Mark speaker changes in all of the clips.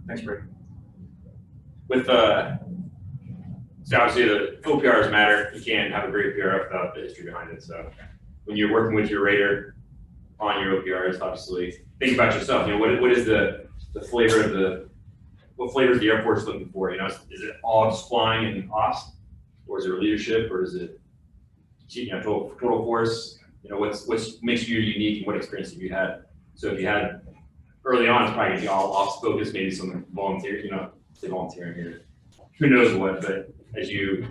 Speaker 1: Thanks, Rick.
Speaker 2: With so obviously the OPRs matter. You can't have a great PRF without the history behind it. So when you're working with your rater on your OPRs, obviously think about yourself. You know, what is the flavor of what flavor is the Air Force looking for? You know, is it all just flying and ops, or is it leadership, or is it total force? You know, what makes you unique, and what experience have you had? So if you had early on, it's probably gonna be all ops focused, maybe some volunteer, say volunteering here. Who knows what, but as your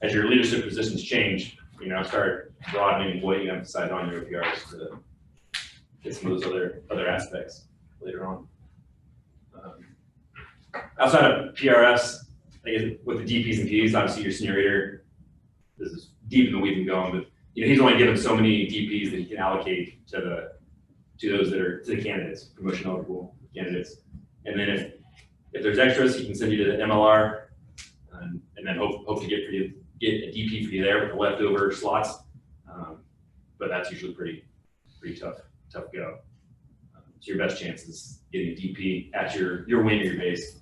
Speaker 2: leadership positions change, start broadening what you emphasize on your OPRs to get some of those other aspects later on. Outside of PRS, I guess with the DPs and Ps, obviously your senior rater, this is deep in the weeds and going, but he's only given so many DPs that he can allocate to those that are to the candidates, promotion eligible candidates. And then if there's extras, he can send you to the MLR, and then hope to get a DP for you there with the leftover slots. But that's usually pretty tough go. So your best chance is getting a DP at your wing or your base.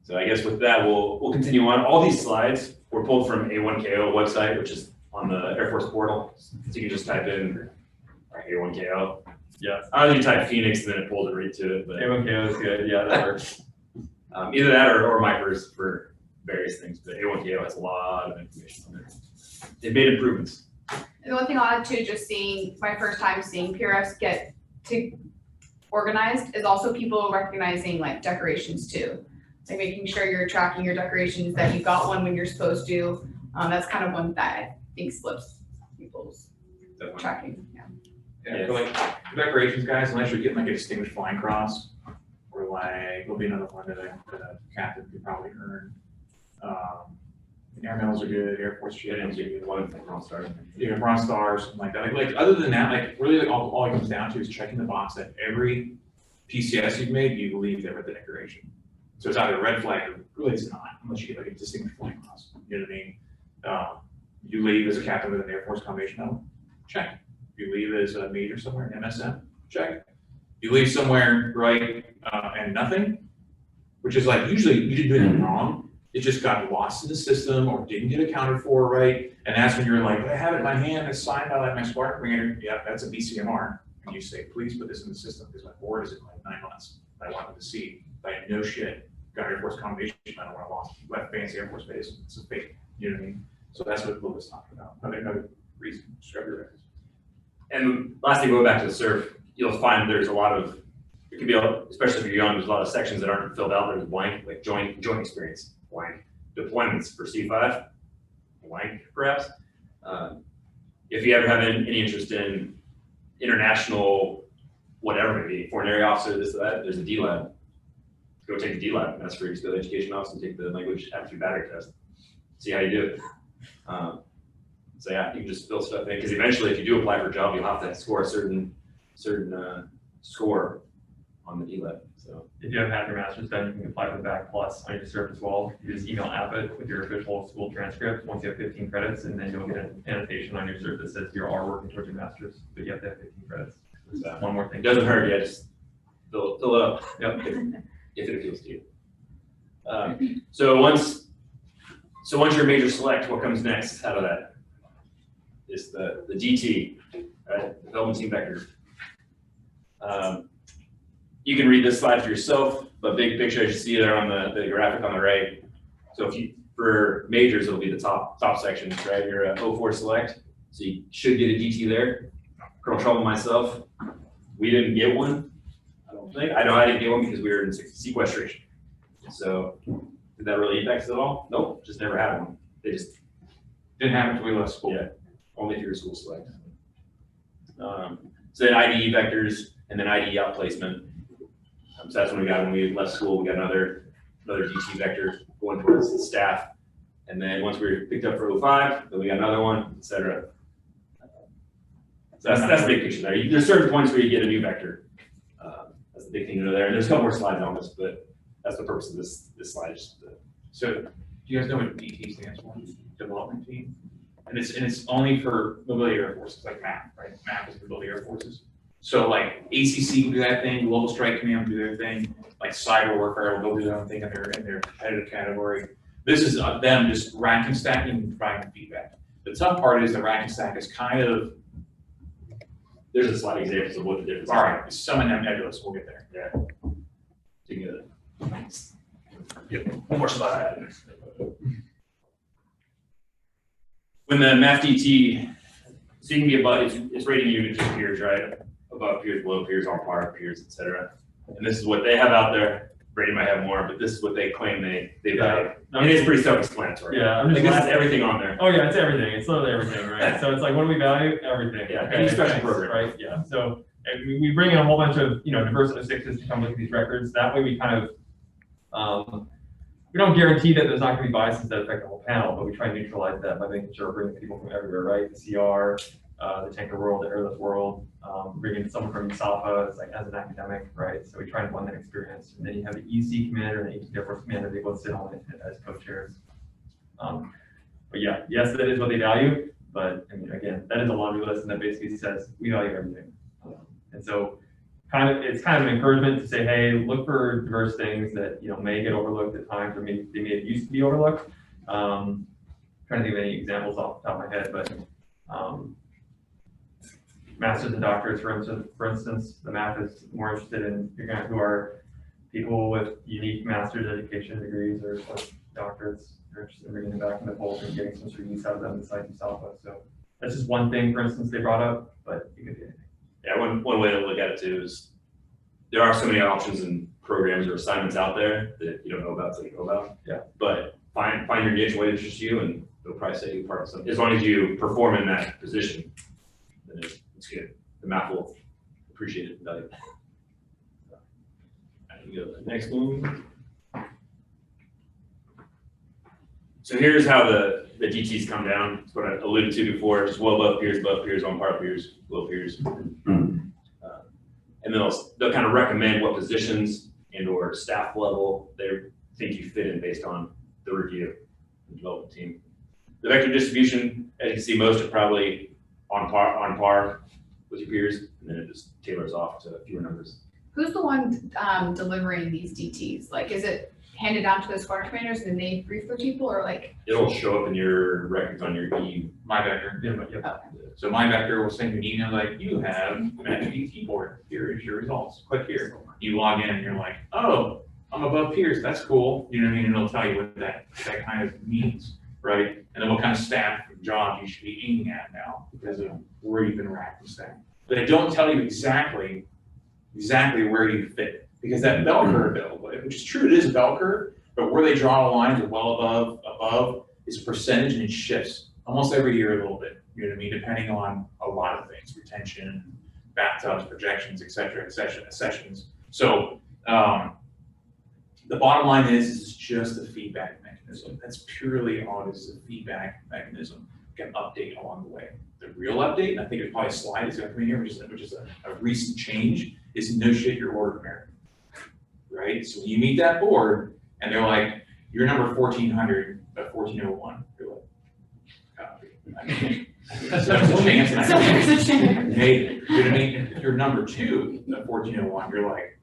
Speaker 2: So I guess with that, we'll continue on. All these slides were pulled from A1KO website, which is on the Air Force portal. So you can just type in A1KO. Yeah. I think you type Phoenix and then it pulls it right to it. But A1KO is good. Yeah, that works. Either that or Mipers for various things. But A1KO has a lot of information on there. They've made improvements.
Speaker 3: And the one thing I'll add to just my first time seeing PRFs get to organized is also people recognizing like decorations too. Like making sure you're tracking your decorations, that you got one when you're supposed to. That's kind of one that I think slips people's tracking.
Speaker 1: Yeah, for like decorations, guys, unless you're getting like a distinguished flying cross, or like there'll be another one that a captain could probably earn. Air medals are good, Air Force shields are good. One Bronze Star. Yeah, Bronze Star or something like that. Like other than that, like really like all it comes down to is checking the box that every PCS you've made, you leave there with the decoration. So it's either a red flag or really it's not, unless you get like a distinguished flying cross. You know what I mean? You leave as a captain with an Air Force combination medal, check. You leave as a major somewhere, MSM, check. You leave somewhere, right, and nothing, which is like usually you didn't do anything wrong. It just got lost in the system or didn't get accounted for, right? And that's when you're like, I have it in my hand, it's signed by like my squadron commander. Yeah, that's a BCMR. And you say, please put this in the system because my board is in like 9 months. I wanted to see. I had no shit. Got Air Force combination, I don't want to lost. Left fancy Air Force base. It's a fake. You know what I mean? So that's what Will was talking about. Another reason. Describe your records.
Speaker 2: And lastly, go back to the surf. You'll find there's a lot of, it can be, especially if you're young, there's a lot of sections that aren't filled out. There's blank, like joint experience, blank. Deployments for C5, blank perhaps. If you ever have any interest in international, whatever maybe, foreign area officer, this or that, there's a D-Lab. Go take the D-Lab. That's for you to go to the education office and take the language aptitude battery test. See how you do it. So yeah, you can just fill stuff in because eventually, if you do apply for a job, you'll have to score a certain score on the D-Lab. So
Speaker 4: if you haven't had your master's done, you can apply for the back plus on your cert as well. You just email APIT with your official school transcript once you have 15 credits, and then you'll get an annotation on your cert that says you are working towards your master's, but you have to have 15 credits. So one more thing.
Speaker 2: It doesn't hurt, yeah, just fill it up. Yep. If it appeals to you. So once you're major select, what comes next out of that is the DT, right? Development Team Vector. You can read this slide for yourself, but big picture, as you see there on the graphic on the right. So for majors, it'll be the top sections, right? You're a 04 select, so you should get a DT there. Colonel Trumble, myself, we didn't get one. I don't think. I know I didn't get one because we were in sequestration. So did that really impact us at all? Nope, just never had one. They just
Speaker 1: didn't happen until we left school.
Speaker 2: Yeah, only if you're a school select. So then IDE vectors and then IDE outplacement. So that's when we left school, we got another DT vector going towards the staff. And then once we were picked up for 05, then we got another one, et cetera. So that's the big picture there. There's certain points where you get a new vector. That's the big thing to know there. And there's a couple more slides on this, but that's the purpose of this slide.
Speaker 1: So do you guys know what DT stands for? Development Team? And it's only for mobility air forces, like MAP, right? MAP is mobility air forces. So like ACC will do that thing, Global Strike Command will do their thing, like cyber warfare will go do their own thing in their competitive category. This is them just rack and stacking and providing feedback. The tough part is the rack and stack is kind of,
Speaker 2: There's a slide examples of what the difference is.
Speaker 1: all right, some of them nebulous, we'll get there.
Speaker 2: Yeah. Together. Yep, one more slide. When the math DT, so you can be above, it's rating you to just peers, right? Above peers, below peers, on par peers, et cetera. And this is what they have out there. Brady might have more, but this is what they claim they value. And it's pretty self-explanatory.
Speaker 4: Yeah, I'm
Speaker 2: Like
Speaker 4: just
Speaker 2: this is
Speaker 4: glad-
Speaker 2: everything on there.
Speaker 4: Oh yeah, it's everything. It's literally everything, right? So it's like, what do we value? Everything.
Speaker 2: Yeah,
Speaker 4: Okay,
Speaker 2: any special
Speaker 4: thanks,
Speaker 2: program.
Speaker 4: right? Yeah. So and we bring in a whole bunch of diverse statistics to come look at these records. That way, we kind of we don't guarantee that there's not going to be biases that affect the whole panel, but we try and neutralize that by making sure we're bringing people from everywhere, right? The CR, the tanker world, the airlift world, bringing someone from USAFA as an academic, right? So we try and blend that experience. And then you have the EC commander and the AT Air Force commander, they both sit on it as co-chairs. But yeah, yes, that is what they value, but I mean, again, that is a laundry list, and that basically says we value everything. And so it's kind of an encouragement to say, hey, look for diverse things that may get overlooked at times, or maybe they may have used to be overlooked. Trying to think of any examples off the top of my head, but masters and doctors, for instance, the math is more interested in figuring out who are people with unique master's education degrees or doctorates. They're interested in bringing them back in the fold and getting some sort of use out of them besides USAFA. So that's just one thing, for instance, they brought up, but it could be anything.
Speaker 2: Yeah, one way to look at it too is there are so many options and programs or assignments out there that you don't know about, so you know about.
Speaker 4: Yeah.
Speaker 2: But find your niche, what interests you, and they'll probably set you apart. So as long as you perform in that position, then it's good. The math will appreciate it and value it. Alright, you go to the next one. So here's how the DTs come down. It's what I alluded to before, just well above peers, on par peers, below peers. And they'll kind of recommend what positions and or staff level they think you fit in based on the review and development team. The vector distribution, as you can see, most are probably on par with your peers, and then it just tailors off to fewer numbers.
Speaker 3: Who's the one delivering these DTs? Like, is it handed down to the squadron commanders and they brief their people, or like?
Speaker 2: It'll show up in your records on your EU.
Speaker 1: My vector.
Speaker 4: Yeah.
Speaker 1: So my vector will send you an email like, you have Maj DT board. Here is your results. Click here. You log in and you're like, oh, I'm above peers. That's cool. You know what I mean? And it'll tell you what that kind of means, right? And then what kind of staff job you should be aiming at now because of where you've been racked and stacked. But they don't tell you exactly where you fit, because that bell curve, which is true, it is a bell curve, but where they draw the lines are well above is a percentage, and it shifts almost every year a little bit. You know what I mean? Depending on a lot of things, retention, bathtubs, projections, et cetera, sessions. So the bottom line is it's just a feedback mechanism. That's purely all it is, a feedback mechanism. You can update along the way. The real update, and I think it's probably a slide is going to come in here, which is a recent change, is negotiate your order of merit. Right? So when you meet that board and they're like, you're number 1400, but 1401, you're like, copy. I mean, so there's a chance.
Speaker 3: So there's a chance.
Speaker 1: Hey, you know what I mean? If you're number 2 at 1401, you're like,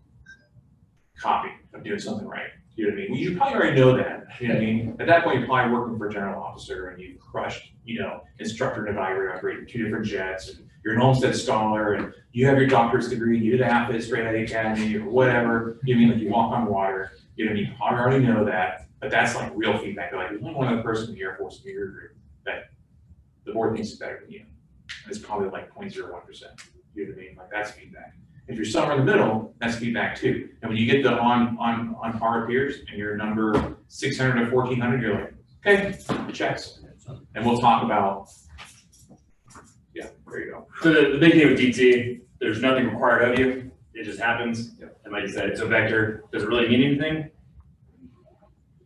Speaker 1: copy, I'm doing something right. You know what I mean? Well, you probably already know that. You know what I mean? At that point, you're probably working for a general officer and you've crushed, instructor and evaluator upgrade 2 different jets, and you're an Olmsted scholar, and you have your doctorate degree, and you did half this straight out of the academy or whatever. You know what I mean? Like you walk on water. You know what I mean? You probably already know that, but that's like real feedback. They're like, there's only one other person in the Air Force in your group that the board thinks is better than you. And it's probably like 0.01%. You know what I mean? Like that's feedback. If you're somewhere in the middle, that's feedback too. And when you get the on par peers and you're number 600 to 1400, you're like, okay, checks. And we'll talk about, yeah, there you go.
Speaker 2: So the big thing with DT, there's nothing required of you. It just happens. Yep. And like you said, it's a vector. Does it really mean anything?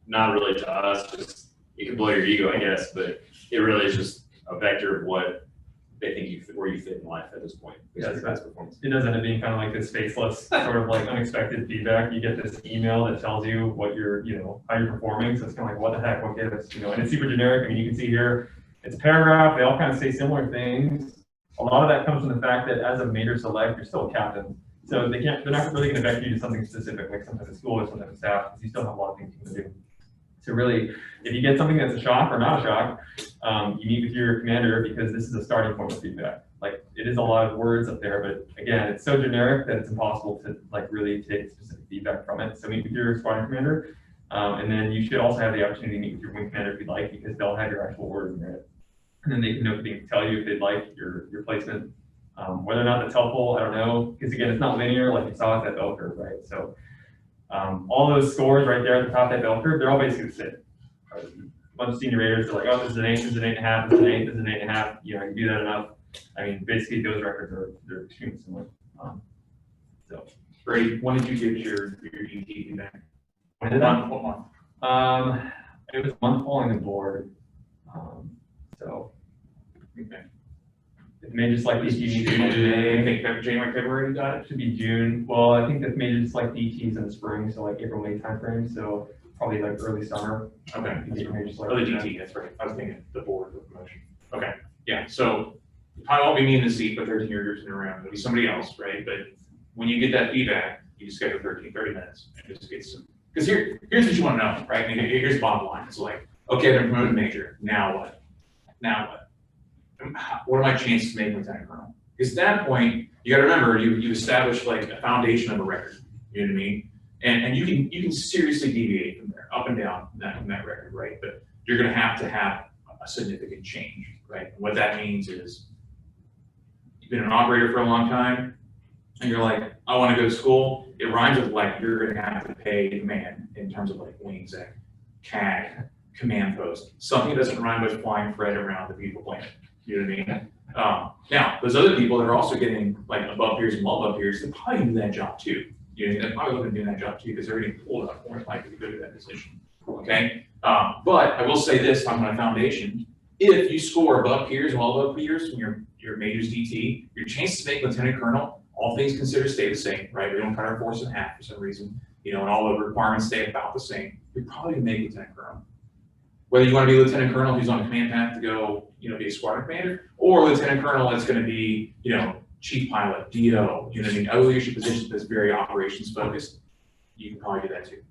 Speaker 2: Not really to us. Just it can blow your ego, I guess, but it really is just a vector of what they think you fit, where you fit in life at this point.
Speaker 4: Yeah, it does end up being kind of like this faceless, sort of like unexpected feedback. You get this email that tells you what you're, how you're performing. So it's kind of like, what the heck, what gives, and it's super generic. I mean, you can see here, it's a paragraph. They all kind of say similar things. a lot of that comes from the fact that as a major select, you're still a captain. So they're not really going to vector you to something specific, like sometimes a school or sometimes a staff, because you still have a lot of things you can do. So really, if you get something that's a shock or not a shock, you meet with your commander, because this is a starting point of feedback. Like, it is a lot of words up there, but again, it's so generic that it's impossible to like really take specific feedback from it. So meet with your squadron commander, and then you should also have the opportunity to meet with your wing commander if you'd like, because they'll have your actual word in there. And then they can tell you if they'd like your placement. Whether or not that's helpful, I don't know, because again, it's not linear like you saw with that bell curve, right? So all those scores right there at the top of that bell curve, they're all basically the same. A bunch of senior raters are like, oh, this is an 8, this is an 8.5, this is an 8, this is an 8.5. You know, you do that enough. I mean, basically those records they're extremely similar. So
Speaker 1: Brady, when did you get your DT feedback?
Speaker 4: when did that?
Speaker 1: What month?
Speaker 4: It was a month following the board. So
Speaker 1: Okay.
Speaker 4: it may just like DT.
Speaker 1: I think January, February you got it?
Speaker 4: Should be June. Well, I think that maybe just like DTs in the spring, so like April, May timeframe. So probably like early summer.
Speaker 1: Okay.
Speaker 4: Maybe just like
Speaker 1: Early DT, that's right. I was thinking the board of promotion. Okay, yeah, so it probably won't be me in the seat, but 13 years in a room. It'll be somebody else, right? But when you get that feedback, you just schedule 30 minutes and just get some, because here's what you want to know, right? I mean, here's the bottom line. It's like, okay, I've been promoted to major. Now what? Now what? What are my chances to make lieutenant colonel? Because at that point, you got to remember, you established like a foundation of a record. You know what I mean? And you can seriously deviate from there, up and down from that record, right? But you're going to have a significant change, right? And what that means is you've been an operator for a long time, and you're like, I want to go to school. It rhymes with like you're going to have to pay command in terms of like wings, CAG, command post. Something that doesn't rhyme with flying Fred around the beautiful planet. You know what I mean? Now, those other people that are also getting like above peers and well above peers, they're probably do that job too. You know, they're probably looking at doing that job too because they're getting pulled up more likely to go to that position. Okay. But I will say this, talking about a foundation, if you score above peers and well above peers from your majors DT, your chances to make lieutenant colonel, all things considered, stay the same, right? We don't cut our force in half for some reason, you know, and all the requirements stay about the same. You're probably gonna make lieutenant colonel. Whether you want to be lieutenant colonel who's on a command path to go, you know, be a squadron commander, or lieutenant colonel that's going to be, you know, chief pilot, DO, you know what I mean, other leadership positions that's very operations focused, you can probably do that too,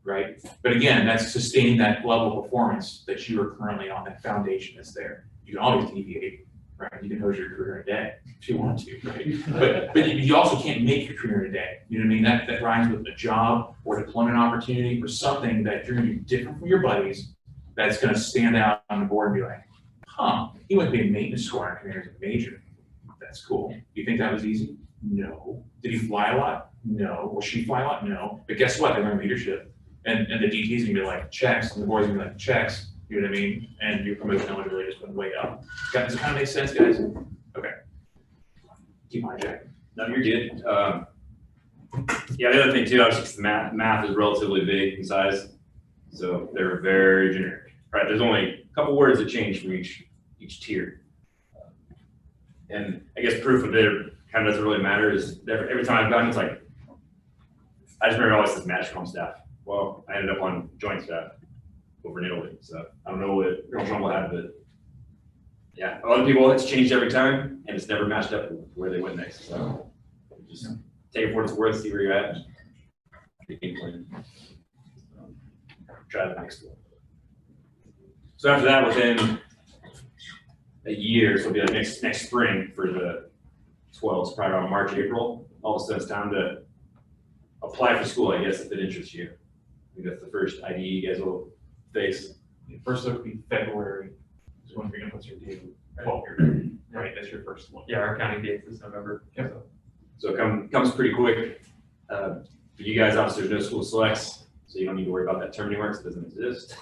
Speaker 1: right? But again, that's sustaining that level of performance that you are currently on, that foundation that's there. You can always deviate, right? You can hose your career in a day if you want to, right? But you also can't make your career in a day. You know what I mean? That rhymes with a job or deployment opportunity or something that you're going to be different from your buddies. That's going to stand out on the board and be like, huh, he went to be a maintenance squadron commander as a major. That's cool. Do you think that was easy? No. Did he fly a lot? No. Will she fly a lot? No. But guess what? They learn leadership. And the DT's going to be like, checks. And the boys are going to be like, checks. You know what I mean? And your promotion really just went way up. Does it kind of make sense, guys? Okay. Keep hijacking.
Speaker 2: No, you're good. Yeah, the other thing too, obviously, 'cause the math is relatively big in size. So they're very generic, right? There's only a couple words that change from each tier. And I guess proof of it kind of doesn't really matter is every time I've gotten, it's like, I just remember it always says MATCHCOM staff. Well, I ended up on joint staff over in Italy. So I don't know what Colonel Trumble had, but yeah, other people, it's changed every time and it's never matched up with where they went next. So just take it for what it's worth, see where you're at. Game plan. Try the next one. So after that, within a year, so it'll be like next spring for the 12s, probably around March, April, all of a sudden it's time to apply for school, I guess, if it interests you. I think that's the first IDE you guys will face.
Speaker 1: First look will be February. Is when you're going to put your due. Well, right, that's your first one.
Speaker 4: Yeah, our counting date is November.
Speaker 1: Yep.
Speaker 2: So it comes pretty quick. For you guys, obviously, there's no school selects. So you don't need to worry about that term anymore because it doesn't exist.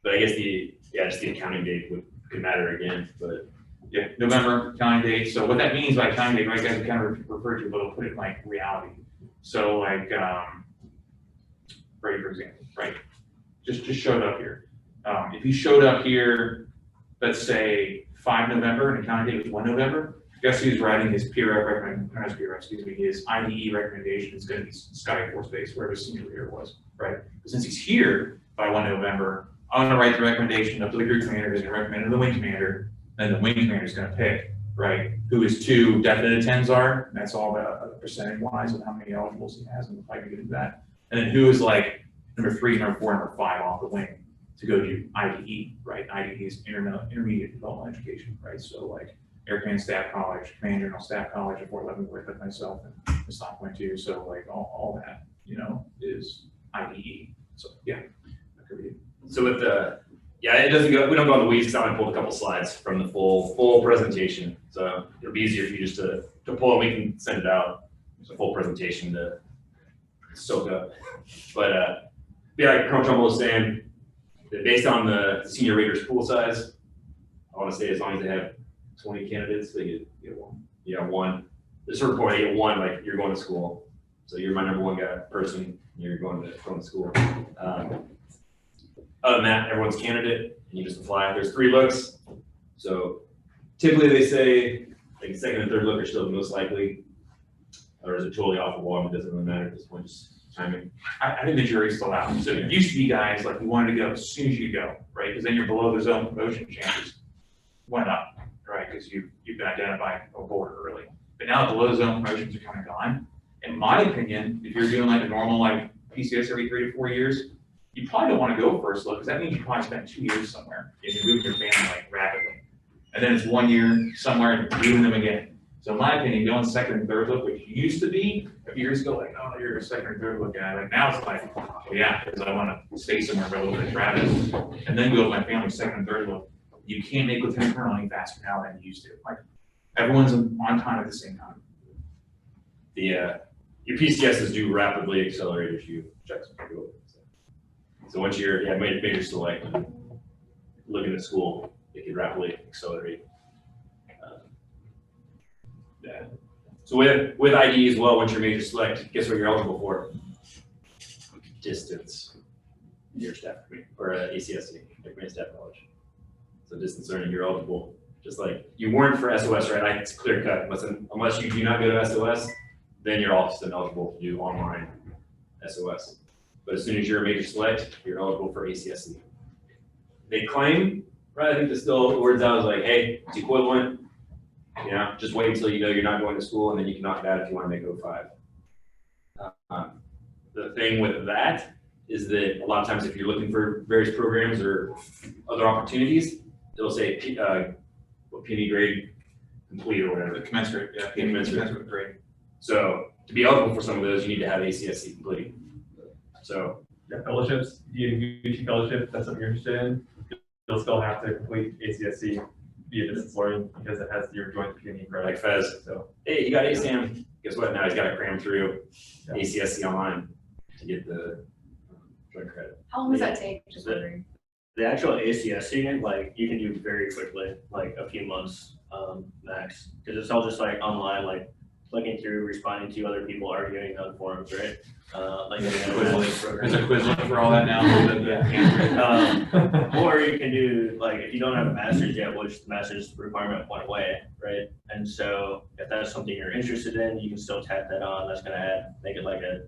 Speaker 2: But I guess just the accounting date could matter again. But
Speaker 1: yeah, November accounting date. So what that means by accounting date, right, guys, we kind of refer to, but we'll put it in like reality. So like, Brady, for example, right, just showed up here. If he showed up here, let's say 5 November and accounting date was 1 November, guess who's writing his his IDE recommendation is going to be Sky Air Force Base, wherever his senior leader was, right? But since he's here by 1 November, I'm going to write the recommendation up to the group commander, who's going to recommend it to the wing commander. then the wing commander's gonna pick, right, who his 2 definite attends are, that's all the percentage wise of how many eligibles he has, and if I can get into that. And then who is like number 3, number 4, number 5 off the wing to go do IDE, right? IDE is intermediate development education, right? So like Air Command Staff College, Command General Staff College at Fort Leavenworth, like myself, and the Stock Point too. So like all that, you know, is IDE. So yeah, that could be.
Speaker 2: So with the, yeah, it doesn't go, we don't go on the weeds, because I pulled a couple slides from the full presentation. So it'll be easier for you just to pull, and we can send it out. It's a full presentation to soak up. But yeah, like Colonel Trumble was saying, that based on the senior rater's pool size, I want to say as long as they have 20 candidates, they get one. Yeah, one. The certain point, they get one, like you're going to school. So you're my number 1 person, you're going to school. Other than that, everyone's candidate, and you just apply. There's 3 looks. So typically they say like second and third look are still the most likely, or is it totally off the wall? It doesn't really matter at this point, just timing.
Speaker 1: I think the jury's still out. So it used to be guys like you wanted to go as soon as you go, right? Because then you're below the zone promotion chances went up, right? Because you've been identified a board early. But now the below zone promotions are kind of gone. In my opinion, if you're doing like a normal like PCS every 3 to 4 years, you probably don't want to go first look, because that means you probably spent 2 years somewhere and you're moving your family like rapidly. And then it's 1 year somewhere and you're doing them again. So in my opinion, going second and third look, which used to be a few years ago, like, oh, you're a second or third look guy. Like now it's like, oh yeah, because I want to stay somewhere for a little bit of Travis, and then go with my family second and third look. You can't make lieutenant colonel any faster now than you used to. Like everyone's on time at the same time.
Speaker 2: The your PCSs do rapidly accelerate as you check some people. So once you're major select, looking at school, it can rapidly accelerate. Yeah. So with ID as well, once you're major select, guess what you're eligible for? Distance. Your staff or ACSC, Command Staff College. So distance learning, you're eligible. Just like you weren't for SOS, right? It's clear cut. Unless you do not go to SOS, then you're also eligible to do online SOS. But as soon as you're a major select, you're eligible for ACSC. They claim, right? I think the still words out is like, hey, it's equivalent. You know, just wait until you know you're not going to school, and then you can knock it out if you want to make 05. The thing with that is that a lot of times if you're looking for various programs or other opportunities, it'll say PNE grade complete or whatever.
Speaker 1: The commensurate, yeah,
Speaker 2: Commensurate
Speaker 1: grade.
Speaker 2: So to be eligible for some of those, you need to have ACSC complete. So
Speaker 4: Yeah, fellowships, UT fellowship, that's something you're interested in, you'll still have to complete ACSC via distance learning because it has your joint PNE credit.
Speaker 2: like Fez,
Speaker 4: So,
Speaker 2: hey, you got ASAM. Guess what? Now he's got to cram through
Speaker 4: Yeah.
Speaker 2: ACSC online to get the joint credit.
Speaker 3: How long does that take? Just wondering.
Speaker 5: The actual ACSC, like, you can do very quickly, like a few months max, because it's all just like online, like looking through, responding to other people arguing on forums, right? Like
Speaker 1: There's
Speaker 5: the
Speaker 1: a
Speaker 5: internet
Speaker 1: Quizlet
Speaker 5: program.
Speaker 1: for all that now.
Speaker 5: Or you can do, like, if you don't have a master's yet, which the master's requirement went away, right? And so if that's something you're interested in, you can still tap that on. That's gonna make it like a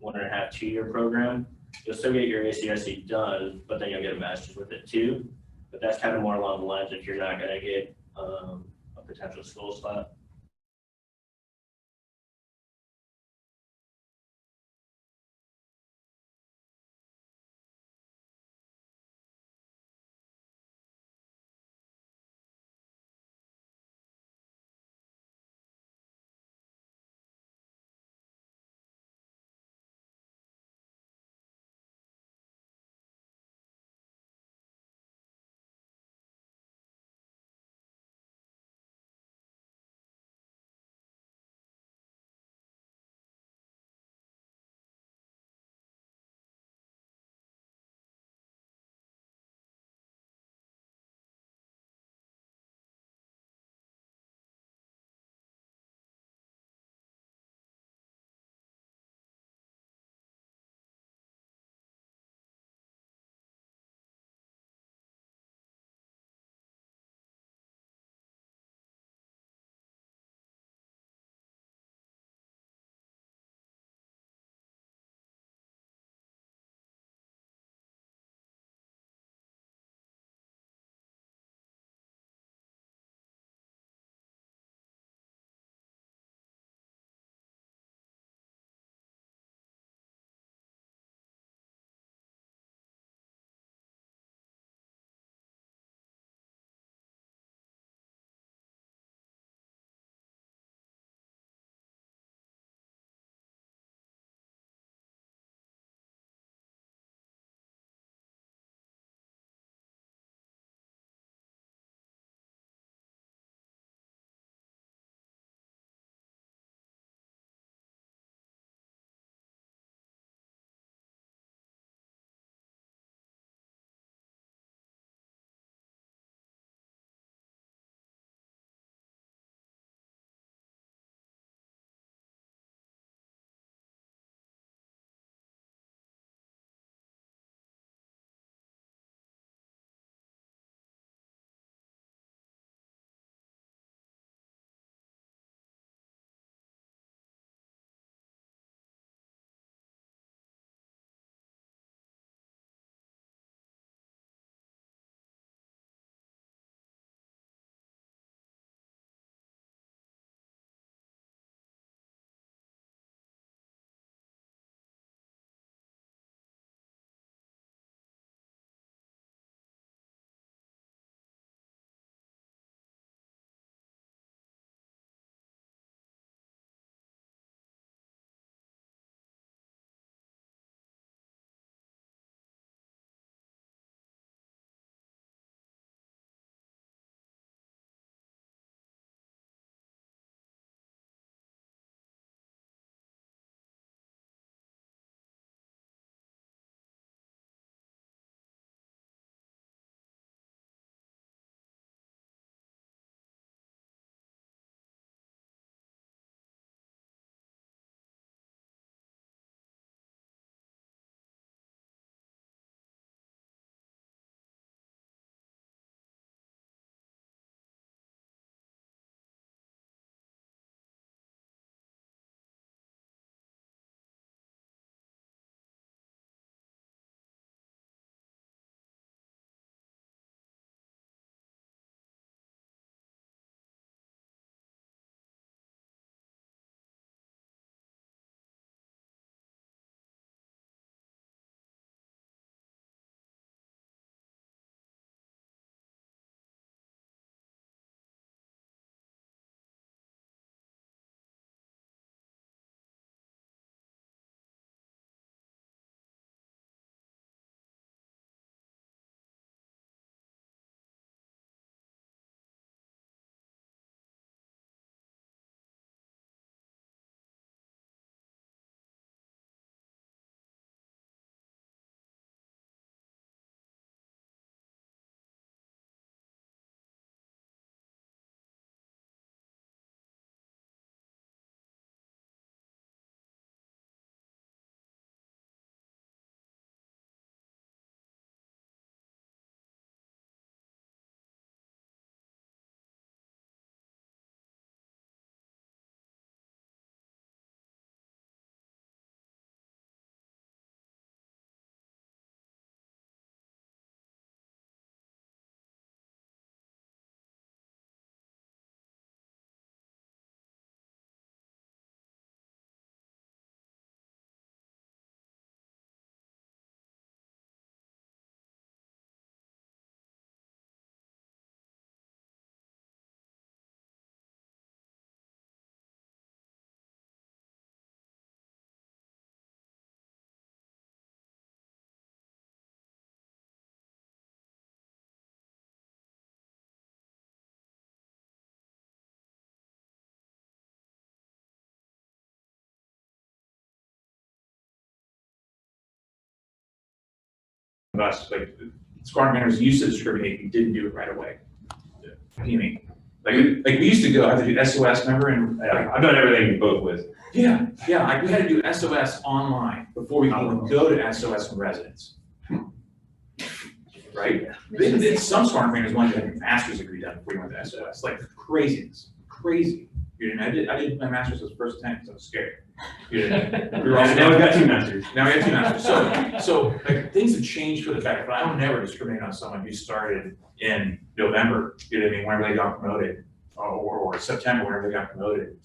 Speaker 5: 1.5, 2 year program. You'll still get your ACSC done, but then you'll get a master's with it too. But that's kind of more along the lines if you're not gonna get a potential school slot.
Speaker 1: us, like, squad commanders used to discriminate, we didn't do it right away. What do you mean? Like we used to go, have to do SOS, remember, and
Speaker 2: Yeah, I've done everything both ways.
Speaker 1: yeah, like we had to do SOS online before we could even go to SOS from residents. Right? Some squad commanders wanted to have a master's degree done before you went to SOS, like craziness, crazy. You know, I did my master's as first attempt because I was scared. You know, we were also
Speaker 2: Now we've got 2 masters.
Speaker 1: Now we have 2 masters. So like things have changed for the better, but I would never discriminate on someone who started in November, you know what I mean, whenever they got promoted, or September, whenever they got promoted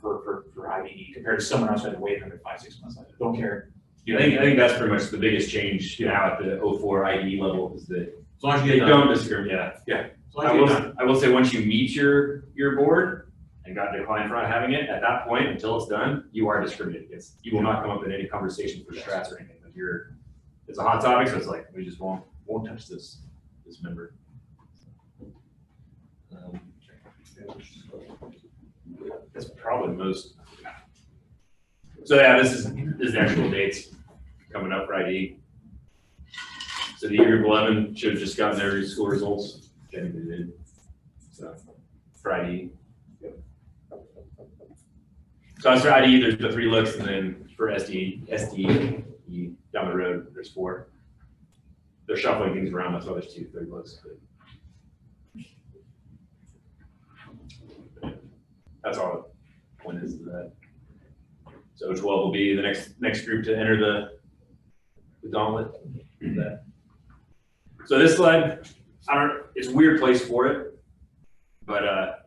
Speaker 1: for IDE, compared to someone else who had to wait another 5-6 months later. Don't care. You know,
Speaker 2: I think that's pretty much the biggest change now at the 04 IDE level is that
Speaker 1: as long as you
Speaker 2: they
Speaker 1: get
Speaker 2: don't discriminate. Yeah.
Speaker 1: As long as you get done.
Speaker 2: I will say once you meet your board and got declined for not having it, at that point, until it's done, you are discriminated against. You will not come up in any conversation for strats or anything. Like it's a hot topic, so it's like, we just won't touch this member. That's probably the most. So yeah, this is the actual dates coming up for ID. So the year group 11 should have just gotten their school results. They did. So for ID. Yep. So as for ID, there's the 3 looks, and then for SDE down the road, there's 4. They're shuffling things around, that's why there's 2 third looks. But that's all the point is to that. So 12 will be the next group to enter the gauntlet. So this slide, it's a weird place for it, but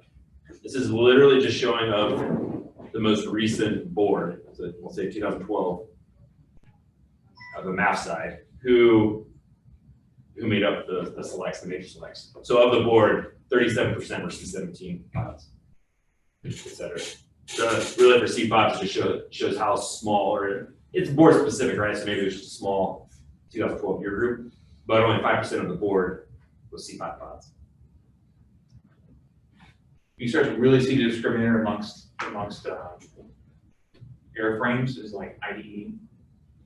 Speaker 2: this is literally just showing of the most recent board, so we'll say 2012, of the math side, who made up the selects, the major selects. So of the board, 37% were C17 files, et cetera. So really for C5, it just shows how small, or it's board specific, right? So maybe it's just a small 2012 year group, but only 5% of the board was C5 pods.
Speaker 1: You start to really see the discriminator amongst airframes is like IDE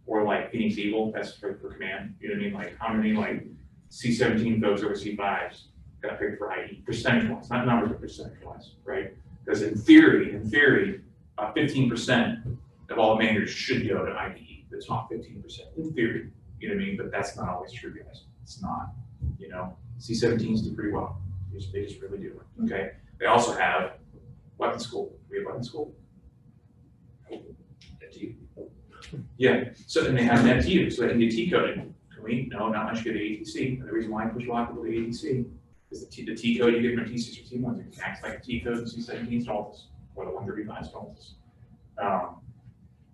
Speaker 1: or like Phoenix Eagle, that's for command. You know what I mean? Like how many like C17 folks over C5s got picked for IDE, percentage-wise, not numbers, but percentage-wise, right? Because in theory, 15% of all managers should go to IDE. It's not 15% in theory, you know what I mean? But that's not always true, guys. It's not, you know. C17s do pretty well. They just really do, okay? They also have weapon school. We have weapon school. FTU. Yeah, so then they have an FTU, so they can get T-coded. Can we? No, not much get ATC. And the reason why I push a lot of people to ATC is the T code you get from T6 or T1s. It acts like a T code in C17 stalls or the 135 stalls.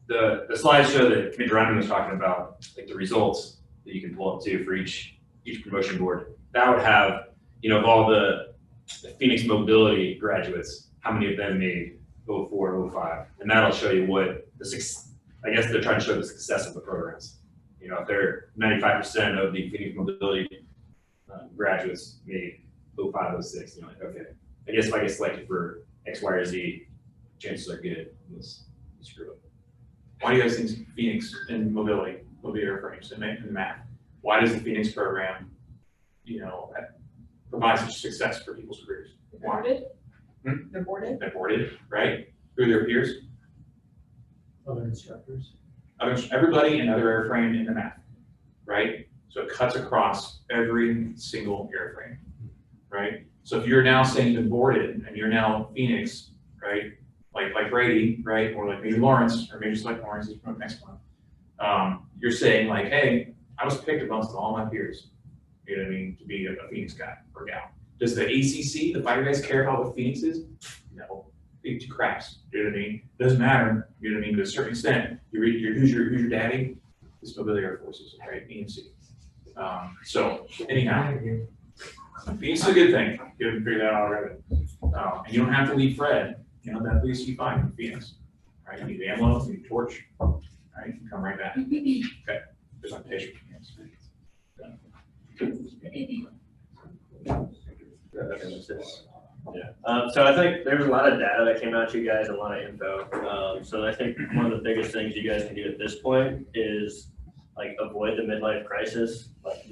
Speaker 2: The slides show that Commander Ryan was talking about, like the results that you can pull up to for each promotion board. That would have, you know, of all the Phoenix mobility graduates, how many of them made 04, 05, and that'll show you what I guess they're trying to show the success of the programs. You know, if they're 95% of the Phoenix mobility graduates made 05, 06, you know, like, okay, I guess if I get selected for X, Y, or Z, chances are good. Let's screw up.
Speaker 1: Why do you guys think Phoenix and mobility airframes and the math? Why does the Phoenix program, you know, provide such success for people's careers?
Speaker 3: They're boarded.
Speaker 1: Hmm?
Speaker 3: They're boarded.
Speaker 1: They're boarded, right? Who are their peers?
Speaker 6: Other instructors.
Speaker 1: Everybody and other airframe in the math, right? So it cuts across every single airframe, right? So if you're now saying you've been boarded and you're now Phoenix, right? Like Brady, right? Or like maybe Lawrence, or maybe just like Lawrence is from next one. You're saying like, hey, I was picked amongst all my peers, you know what I mean, to be a Phoenix guy or gal. Does the ACC, the fighter guys, care about what Phoenix is? No, big two craps, you know what I mean? Doesn't matter, you know what I mean, to a certain extent. Who's your daddy? It's Mobility Air Forces, right, EMC. So anyhow, Phoenix is a good thing, you haven't figured that out already. And you don't have to leave Fred, you know, that leaves you fine in Phoenix, right? You need ammo, you need torch, right? You can come right back. Okay, there's my patient.
Speaker 5: So I think there's a lot of data that came out to you guys, a lot of info. So I think one of the biggest things you guys can do at this point is like avoid the midlife crisis, like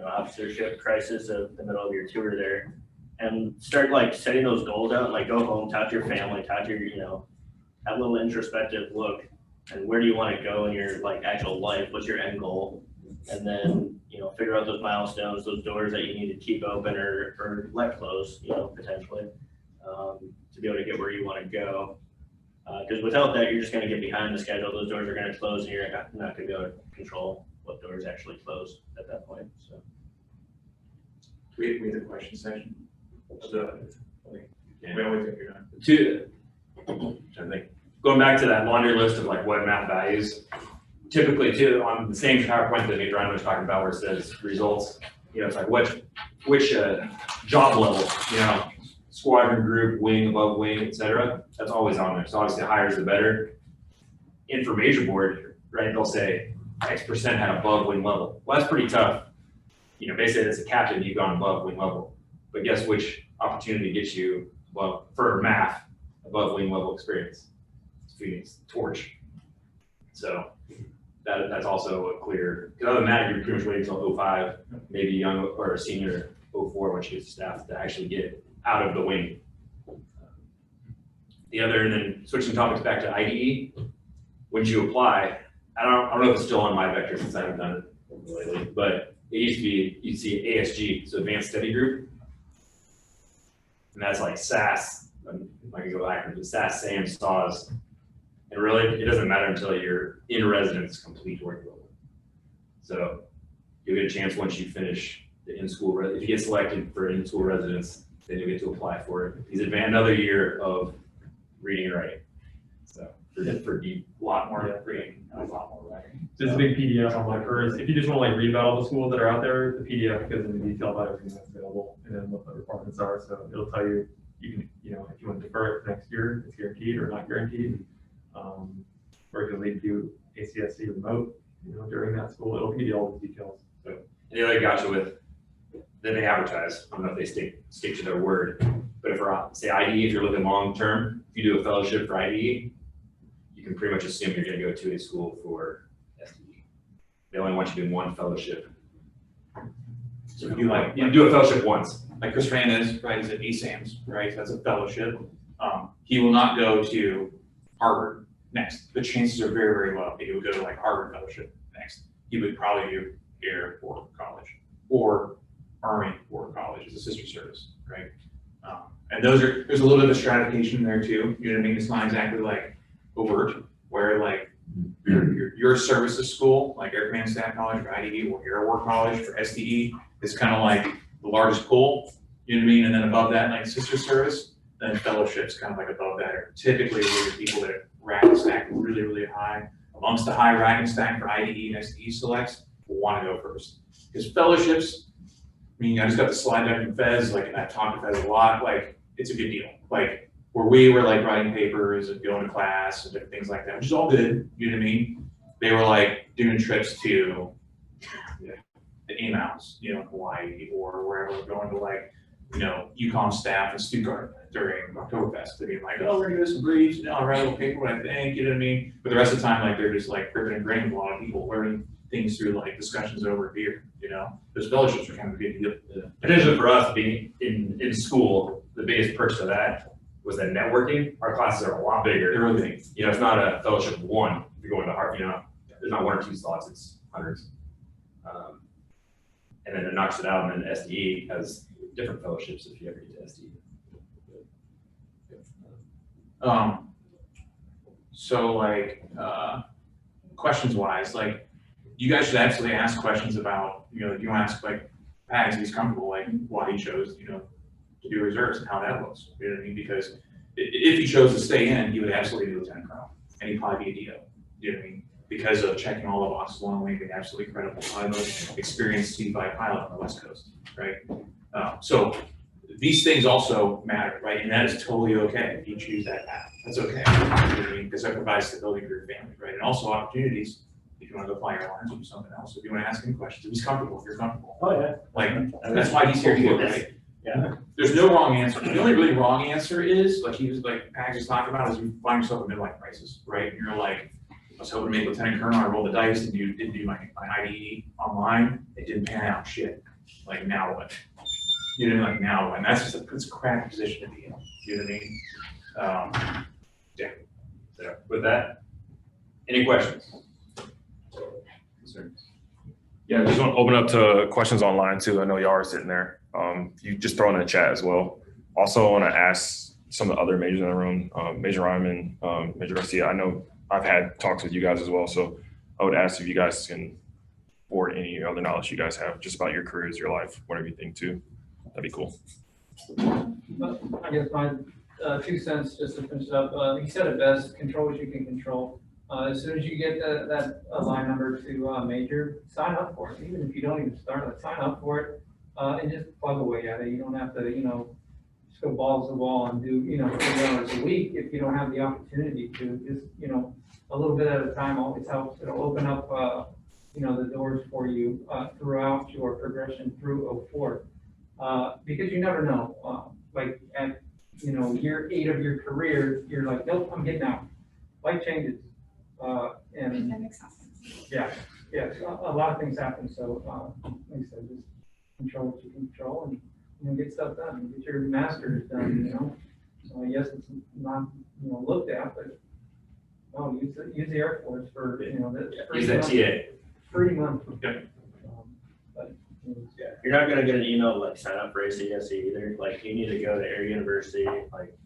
Speaker 5: officership crisis of the middle of your tour there, and start like setting those goals out, like go home, talk to your family, talk to your, have a little introspective look, and where do you want to go in your like actual life? What's your end goal? And then, figure out those milestones, those doors that you need to keep open or let close, potentially, to be able to get where you want to go. Because without that, you're just going to get behind the schedule. Those doors are going to close, and you're not going to be able to control what doors actually close at that point. So.
Speaker 1: We have a question section. We always think you're done.
Speaker 2: I think going back to that laundry list of like what math values, typically too on the same PowerPoint that Major Ryan was talking about where it says results, it's like which job level, squadron, group, wing, above wing, etc. That's always on there. So obviously the higher is the better. And for major board, right, they'll say X% had above wing level. Well, that's pretty tough. Basically as a captain, you've gone above wing level. But guess which opportunity gets you above, for math, above wing level experience? It's Phoenix Torch. So that's also a clear, because other than that, you're pretty much waiting until 05, maybe young or a senior 04 once you get to staff to actually get out of the wing. The other, and then switching topics back to IDE, when you apply, I don't know if it's still on my vector since I haven't done it lately, but it used to be, you'd see ASG, so Advanced Study Group. And that's like SAS, I can go backwards, but SAS, SAM, SAWS. And really, it doesn't matter until you're in residence complete work level. So you'll get a chance once you finish the in-school, if you get selected for in-school residence, then you'll get to apply for it. He's advanced another year of reading and writing. So for deep, a lot more reading, a lot more writing.
Speaker 4: Just a big PDF on my first. If you just want to like read about all the schools that are out there, the PDF goes into detail about everything that's available and then what the requirements are. So it'll tell you, you can, if you want to defer it for next year, it's guaranteed or not guaranteed. Or it can lead to ACSC remote, during that school. It'll give you all the details. So.
Speaker 2: And the other gotcha with, then they advertise. I don't know if they stick to their word, but if we're say IDE, if you're looking long term, if you do a fellowship for IDE, you can pretty much assume you're going to go to a school for SDE. They only want you to do one fellowship. So you do a fellowship once.
Speaker 1: Like Chris Randez, right, is at ASAMS, right? That's a fellowship. He will not go to Harvard next. The chances are very, very low that he would go to like Harvard fellowship next. He would probably do Air Force College or Army War College as a sister service, right? And there's a little bit of stratification there too. You know what I mean? It's not exactly like overt, where like your services school, like Air Command Staff College for IDE or Air War College for SDE, is kind of like the largest pool. You know what I mean? And then above that, like sister service, then fellowships kind of like above that are typically where the people that rack and stack really, really high. Amongst the high rack and stack for IDE and SDE selects will want to go first. Because fellowships, I just got the slide deck from Fez, like, and I've talked to Fez a lot, like, it's a good deal. Like, where we were like writing papers and going to class and different things like that, which is all good, you know what I mean? They were like doing trips to the AMOUs, in Hawaii or wherever, we're going to like, UConn staff in Stuttgart during Oktoberfest. They're being like, oh, we're gonna do some briefs, I'll write a little paper what I think, you know what I mean? But the rest of the time, like, they're just like ripping and graining with a lot of people, learning things through like discussions over beer, Those fellowships are kind of a big deal.
Speaker 2: Additionally, for us being in school, the biggest perks to that was that networking. Our classes are a lot bigger.
Speaker 1: They're really big.
Speaker 2: It's not a fellowship of one. If you're going to Harvard, there's not one or two slots, it's hundreds. And then it knocks it out, and then SDE has different fellowships if you ever get to SDE.
Speaker 1: So like, questions wise, like, you guys should absolutely ask questions about, if you ask like Pags, he's comfortable, like why he chose, to do reserves and how that looks. You know what I mean? Because if he chose to stay in, he would absolutely be lieutenant colonel, and he'd probably be a DO. You know what I mean? Because of checking all the boxes along the way, being absolutely credible pilot, experienced C5 pilot on the West Coast, right? So these things also matter, right? And that is totally okay if you choose that path. That's okay. You know what I mean? Because that provides stability for your family, right? And also opportunities if you want to go fly airlines or do something else. If you want to ask him questions, if he's comfortable, if you're comfortable.
Speaker 5: Oh, yeah.
Speaker 1: Like, that's why he's here too, right?
Speaker 5: Yeah.
Speaker 1: There's no wrong answer. The only really wrong answer is, like he was like Pags was talking about, is you find yourself in a midlife crisis, right? And you're like, was hoping to make Lieutenant Colonel, I rolled the dice and didn't do my IDE online, it didn't pan out shit, like now what? You know, like now what, and that's just it's a crappy position to be in, you know what I mean?
Speaker 2: So with that, any questions? Concerns?
Speaker 7: Yeah, I just want to open up to questions online too. I know y'all are sitting there. You just throw in the chat as well. Also want to ask some of the other majors in the room, Major Ryman, Major Garcia. I know I've had talks with you guys as well, so I would ask if you guys can forward any other knowledge you guys have just about your careers, your life, whatever you think too. That'd be cool.
Speaker 6: I guess my 2 cents just to finish it up. You said it best, control what you can control. As soon as you get that line number to major, sign up for it. Even if you don't even start it, sign up for it and just plug away at it. You don't have to, just go balls to the wall and do, 3 hours a week if you don't have the opportunity to. Just, a little bit at a time always helps. It'll open up, the doors for you throughout your progression through 04. Because you never know, like at, year 8 of your career, you're like, nope, I'm getting out. Life changes. And
Speaker 3: Pandemics happen.
Speaker 6: yeah, a lot of things happen. So, like I said, just control what you control and, get stuff done, get your master's done, So yes, it's not, looked at, but no, use the Air Force for,
Speaker 2: Use that TA.
Speaker 6: Pretty much.
Speaker 1: Okay.
Speaker 6: But,
Speaker 5: Yeah, you're not gonna get an email like sign up for ACSC either. Like you need to go to Air University, like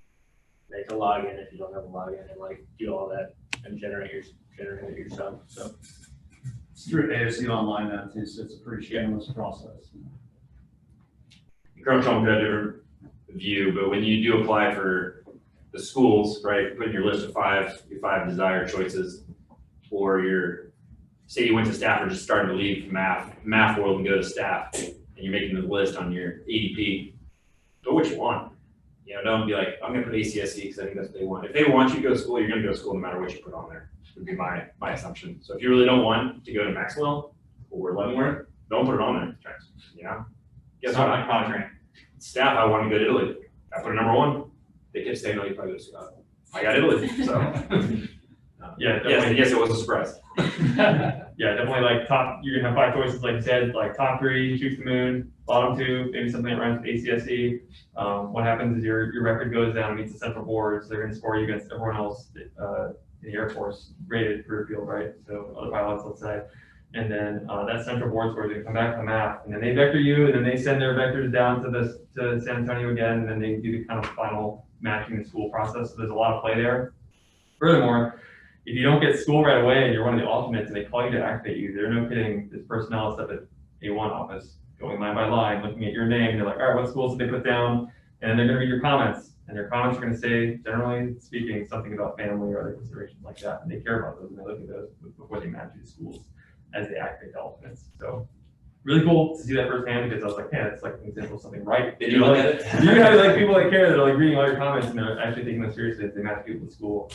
Speaker 5: make a login if you don't have a login, and like do all that and generate it yourself. So
Speaker 8: It's through AFC online now too, so it's a pretty shameless process.
Speaker 2: Colonel Trumble got a different view, but when you do apply for the schools, right, put in your list of your 5 desired choices, or say you went to staff or just starting to leave math world and go to staff, and you're making the list on your ADP, go what you want. Don't be like, I'm gonna put ACSC because I think that's what they want. If they want you to go to school, you're gonna go to school no matter what you put on there, would be my assumption. So if you really don't want to go to Maxwell or Leavenworth, don't put it on there. Guess
Speaker 1: It's
Speaker 2: what?
Speaker 1: not like contract.
Speaker 2: Staff, I want to go to Italy. I put it number 1. They kept saying, no, you probably go to Scotland. I got Italy, so.
Speaker 4: Yeah,
Speaker 2: Yes, it was a surprise.
Speaker 4: Yeah, definitely like top, you're gonna have 5 choices, like you said, like top 3, shoots the moon, bottom 2, maybe something that runs with ACSC. What happens is your record goes down, meets the central boards, they're gonna score you against everyone else in the Air Force rated career field, right? So other pilots, let's say. And then that central board score is gonna come back to the math, and then they vector you, and then they send their vectors down to San Antonio again, and then they do the kind of final matching the school process. So there's a lot of play there. Furthermore, if you don't get school right away and you're one of the alternates and they call you to activate you, they're no kidding, this personnel stuff at A1 office, going line by line, looking at your name, they're like, all right, what schools did they put down? And then they're gonna read your comments, and your comments are gonna say, generally speaking, something about family or other considerations like that, and they care about those, and they look at those before they match you to schools as they activate the alternates. So really cool to see that firsthand, because I was like, man, it's like an example of something right.
Speaker 2: Did you look at it?
Speaker 4: You have like people that care that are like reading all your comments and they're actually taking them seriously as they match people to school.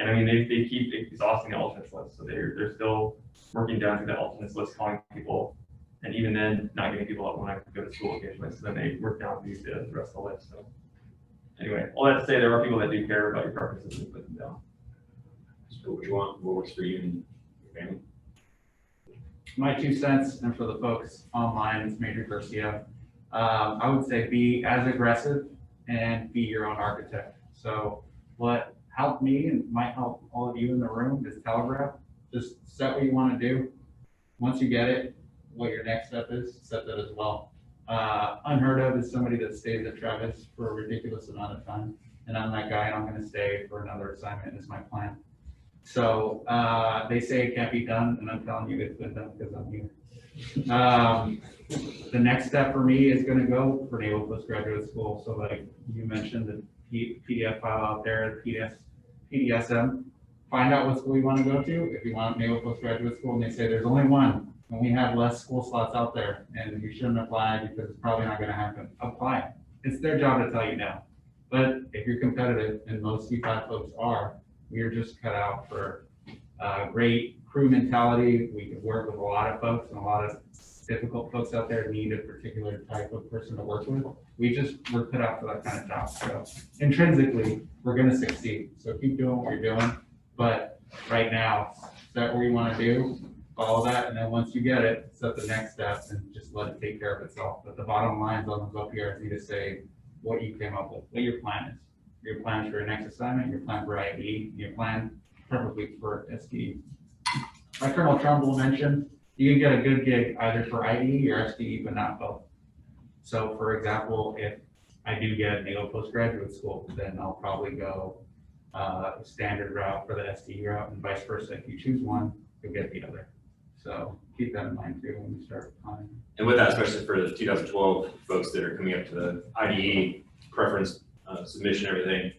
Speaker 4: And I mean, they keep exhausting the alternates list, so they're still working down through the alternates list, calling people, and even then, not getting people that want to go to school occasionally, so then they work down through the rest of the list. So anyway, all that to say, there are people that do care about your preferences and put them down.
Speaker 2: Just put what you want, what works for you and your family.
Speaker 8: My 2 cents, and for the folks online, it's Major Garcia. I would say be as aggressive and be your own architect. So what helped me and might help all of you in the room is telegraph. Just set what you want to do. Once you get it, what your next step is, set that as well. Unheard of is somebody that stays at Travis for a ridiculous amount of time. And I'm that guy, and I'm going to stay for another assignment is my plan. So they say it can't be done, and I'm telling you it's been done because I'm here. The next step for me is going to go for Naval Postgraduate School. So like you mentioned, the PDF file out there, the PDSM, find out what school you want to go to. If you want Naval Postgraduate School and they say there's only one, and we have less school slots out there, and you shouldn't apply because it's probably not going to happen, apply. It's their job to tell you no. But if you're competitive, and most C5 folks are, we're just cut out for great crew mentality. We can work with a lot of folks, and a lot of difficult folks out there need a particular type of person to work with. We're put out for that kind of job. So intrinsically, we're going to succeed. So keep doing what you're doing. But right now, start where you want to do, follow that, and then once you get it, set the next steps and just let it take care of itself. But the bottom lines on those OPRs need to say what you came up with, what your plan is. Your plan for your next assignment, your plan for IE, your plan probably for SDE. Like Colonel Trumble mentioned, you can get a good gig either for IE or SDE, but not both. So for example, if I do get a NAO postgraduate school, then I'll probably go standard route for the SDE route and vice versa. If you choose one, you'll get the other. So keep that in mind too when you start planning.
Speaker 2: And with that, especially for the 2012 folks that are coming up to the IDE preference submission, everything,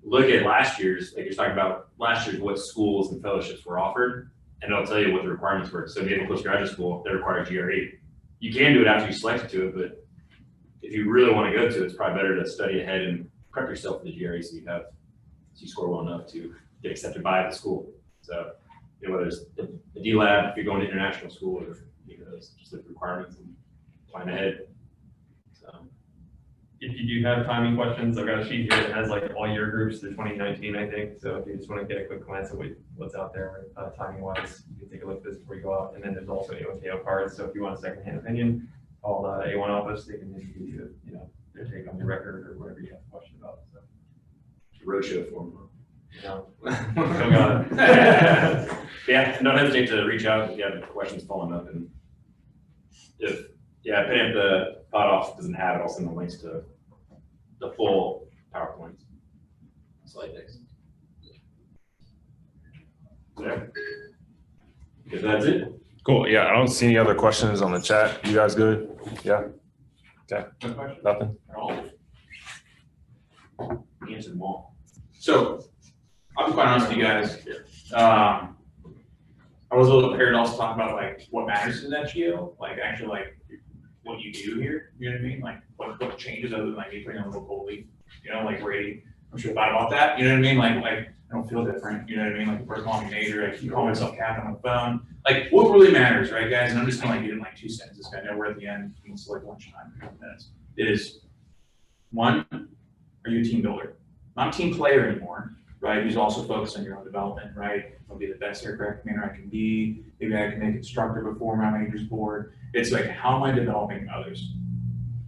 Speaker 2: look at last year's, like you're talking about last year's, what schools and fellowships were offered, and it'll tell you what the requirements were. So if you have a postgraduate school, they require GRE. You can do it after you select to it, but if you really want to go to it, it's probably better to study ahead and prep yourself for the GRE so you score well enough to get accepted by the school. So, you know, whether it's the D Lab, if you're going to international school, or you know, just the requirements and plan ahead. So.
Speaker 4: If you do have timing questions, I've got a sheet here that has like all year groups through 2019, I think. So if you just want to get a quick glance at what's out there timing wise, you can take a look at this before you go out. And then there's also AOTO cards. So if you want a secondhand opinion, call the A1 office. They can maybe give you, you know, their take on your record or whatever you have a question about. So.
Speaker 2: Roadshow form.
Speaker 4: You know,
Speaker 2: Still got it. Yeah, and don't hesitate to reach out if you have questions following up. And if the pod office doesn't have it, I'll send the links to the full PowerPoint slide decks. Yeah. If that's it.
Speaker 7: Cool. Yeah, I don't see any other questions on the chat. You guys good? Yeah. Okay.
Speaker 1: No question
Speaker 7: Nothing.
Speaker 1: at all.
Speaker 2: Answer them all.
Speaker 1: So, I'll be quite honest with you guys. I was a little prepared to also talk about like what matters in FGO, like actually like what you do here. You know what I mean? Like what changes other than like me putting on a little gold leaf. You know, like rating. I'm sure thought about that. You know what I mean? Like I don't feel different. You know what I mean? Like the person calling me major, I keep calling myself captain on the phone. Like what really matters, right, guys? And I'm just gonna like get in like 2 sentences. I know we're at the end. It's like lunchtime. 2 minutes. It is 1. Are you a team builder? Not a team player anymore, right? Who's also focused on your own development, right? I'll be the best aircraft commander I can be. Maybe I can make instructor before my major's board. It's like, how am I developing others,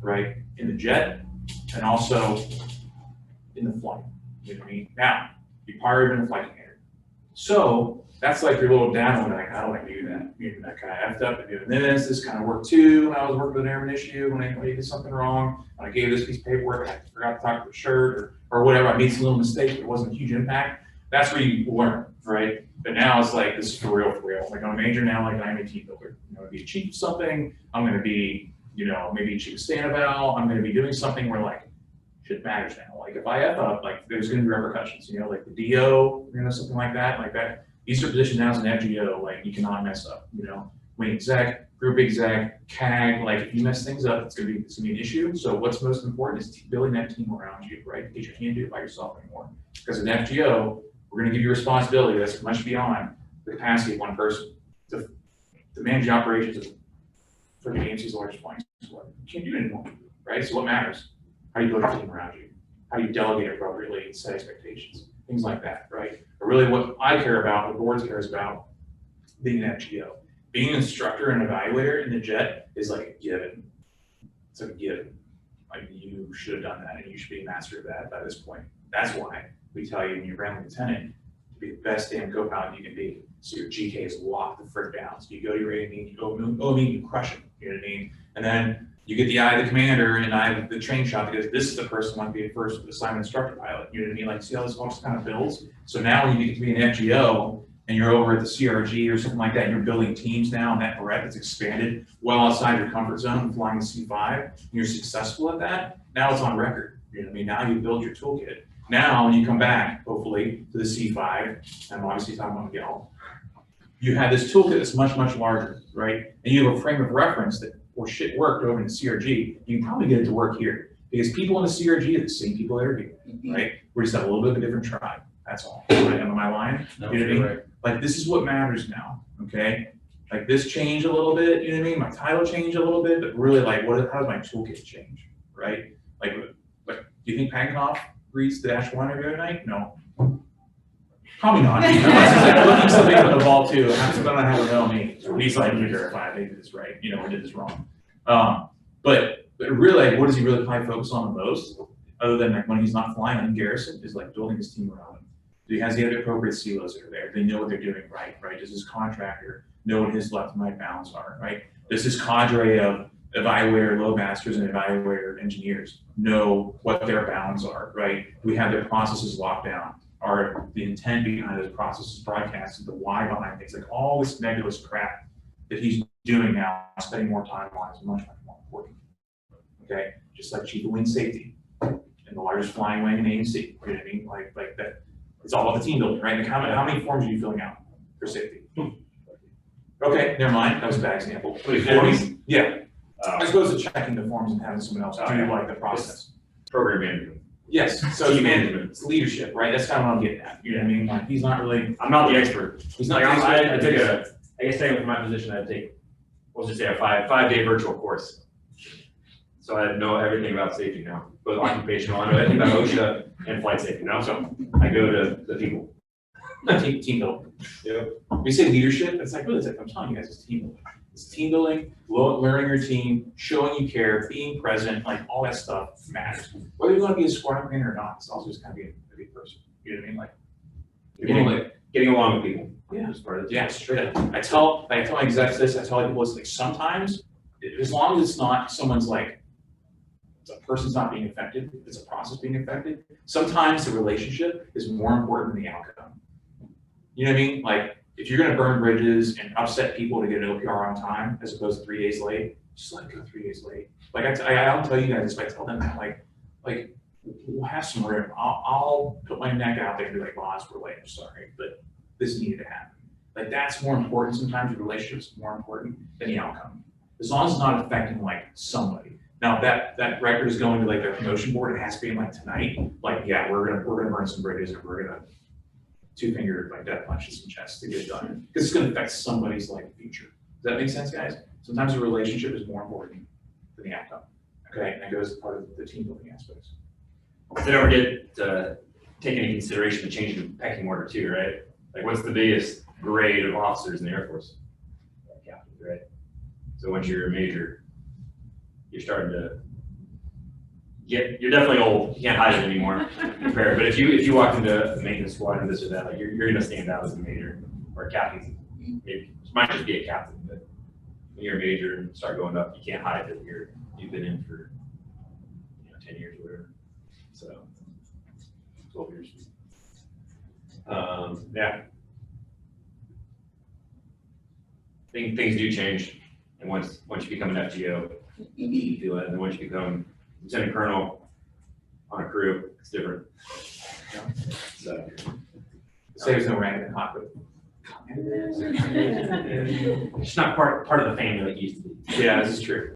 Speaker 1: right? In the jet and also in the flight. You know what I mean? Now, you're part of a flight commander. So that's like your little demo, like, how do I do that? You know, that kind of effed up and doing this kind of work too. When I was working with an airman issue, when I did something wrong, when I gave this piece of paperwork, I forgot to talk to the shirt or whatever, I made some little mistake, but it wasn't a huge impact. That's where you learn, right? But now it's like, this is for real, for real. Like I'm a major now, like I'm a team builder. I'm gonna be a chief of something. I'm gonna be, you know, maybe a chief of stand-about. I'm gonna be doing something where like, shit matters now. Like if I F up, like there's gonna be repercussions, you know, like the DO, you know, something like that. These are positions now as an FGO, like you cannot mess up, you know. Wing exec, group exec, CAG, like if you mess things up, it's gonna be an issue. So what's most important is building that team around you, right? Because you can't do it by yourself anymore. Because in FGO, we're gonna give you responsibility that's much beyond the capacity of one person. To manage the operations of for the AMC's largest flying squad. You can't do it anymore, right? So what matters? How do you build a team around you? How do you delegate appropriately and set expectations? Things like that, right? But really what I care about, what boards cares about, being an FGO. Being an instructor and evaluator in the jet is like a given. It's like a given. Like you should have done that and you should be a master of that by this point. That's why we tell you when you're ground lieutenant to be the best damn co-pilot you can be. So your GK is locked the frick down. So you go to your rating meeting, you go meeting, you crush it, you know what I mean? And then you get the eye of the commander and eye of the train shot because this is the person who wants to be the first assignment instructor pilot. You know what I mean? Like see how this all kind of builds? So now when you get to be an FGO and you're over at the CRG or something like that, and you're building teams now and that breadth is expanded well outside your comfort zone, flying the C5, and you're successful at that, now it's on record. You know what I mean? Now you build your toolkit. Now when you come back, hopefully, to the C5, and I'm obviously talking about Miguel, you have this toolkit that's much, much larger, right? And you have a frame of reference that, or shit worked over in the CRG, you can probably get it to work here. Because people in the CRG are the same people that are here, right? We just have a little bit of a different tribe, that's all. Right? Am I lying?
Speaker 8: No,
Speaker 1: You know what I mean?
Speaker 8: right.
Speaker 1: Like this is what matters now, okay? Like this changed a little bit, you know what I mean? My title changed a little bit, but really like how does my toolkit change, right? Like do you think Pagenkopf reads the -1 every other night? No. Probably not. I'm looking something on the ball too, something I have a no me. So he's like, you verify, they did this right, you know, or did this wrong. But really, what does he really probably focus on the most? Other than like when he's not flying in garrison, is like building his team around him. Has he have the appropriate silos that are there? They know what they're doing right? Does his contractor know what his left and right bounds are, right? Does his cadre of evaluator load masters and evaluator engineers know what their bounds are, right? We have their processes locked down. Are the intent behind those processes broadcasted, the why behind things, like all this nebulous crap that he's doing now, spending more time on is much, much more important. Okay, just like chief of wing safety and the largest flying wing in ANC. You know what I mean? Like that. It's all about the team building, right? And how many forms are you filling out for safety? Okay, never mind. That was a bad example. Yeah. As opposed to checking the forms and having someone else do like the process.
Speaker 2: Program management.
Speaker 1: Yes, so
Speaker 2: Team management.
Speaker 1: it's leadership, right? That's kind of what I'm getting at. You know what I mean? Like he's not really.
Speaker 2: I'm not the expert.
Speaker 1: He's not.
Speaker 2: Like,
Speaker 1: the
Speaker 2: I
Speaker 1: expert.
Speaker 2: took I guess staying with my position, I'd take, let's just say a five-day virtual course. So I know everything about safety now, both occupational, I know everything about OSHA and flight safety now, so I go to the people.
Speaker 1: Team building.
Speaker 2: Yep.
Speaker 1: We say leadership, it's like, really, it's like, I'm telling you guys, it's team building. It's team building, learning your team, showing you care, being present, like all that stuff matters. Whether you want to be a squad commander or not, it's also just kind of being a good person. You know what I mean? Like,
Speaker 2: Getting along with people.
Speaker 1: yeah,
Speaker 2: Is part of the
Speaker 1: yeah, straight up. I tell my execs this, I tell people it's like sometimes, as long as it's not someone's like, a person's not being affected, it's a process being affected, sometimes the relationship is more important than the outcome. You know what I mean? Like, if you're gonna burn bridges and upset people to get an OPR on time, as opposed to 3 days late, just let it go 3 days late. Like, I'll tell you guys this, but I tell them that, like, we'll have some room. I'll put my neck out there and be like, boss, we're late, I'm sorry, but this needed to happen. Like, that's more important sometimes, the relationship's more important than the outcome. As long as it's not affecting like somebody. Now, if that record is going to like their promotion board, it has to be like tonight, like, yeah, we're gonna burn some bridges and we're gonna two-finger like death punches some chests to get it done. Because it's gonna affect somebody's like future. Does that make sense, guys? Sometimes the relationship is more important than the outcome. Okay, and that goes as part of the team building aspects.
Speaker 2: Does it ever get taken into consideration the change in pecking order too, right? Like what's the biggest grade of officers in the Air Force? Captains, right? So once you're a major, you're starting to you're definitely old. You can't hide it anymore. Compared, but if you walk into a maintenance squad or this or that, like you're gonna stand out as a major or a captain. Maybe it might just be a captain, but when you're a major and start going up, you can't hide that you've been in for 10 years or whatever. So 12 years. Yeah. Things do change, and once you become an FGO, you feel it, and then once you become lieutenant colonel on a crew, it's different. So
Speaker 1: Saves no rank in the cockpit.
Speaker 2: it's not part of the family like it used to be.
Speaker 1: Yeah, this is true.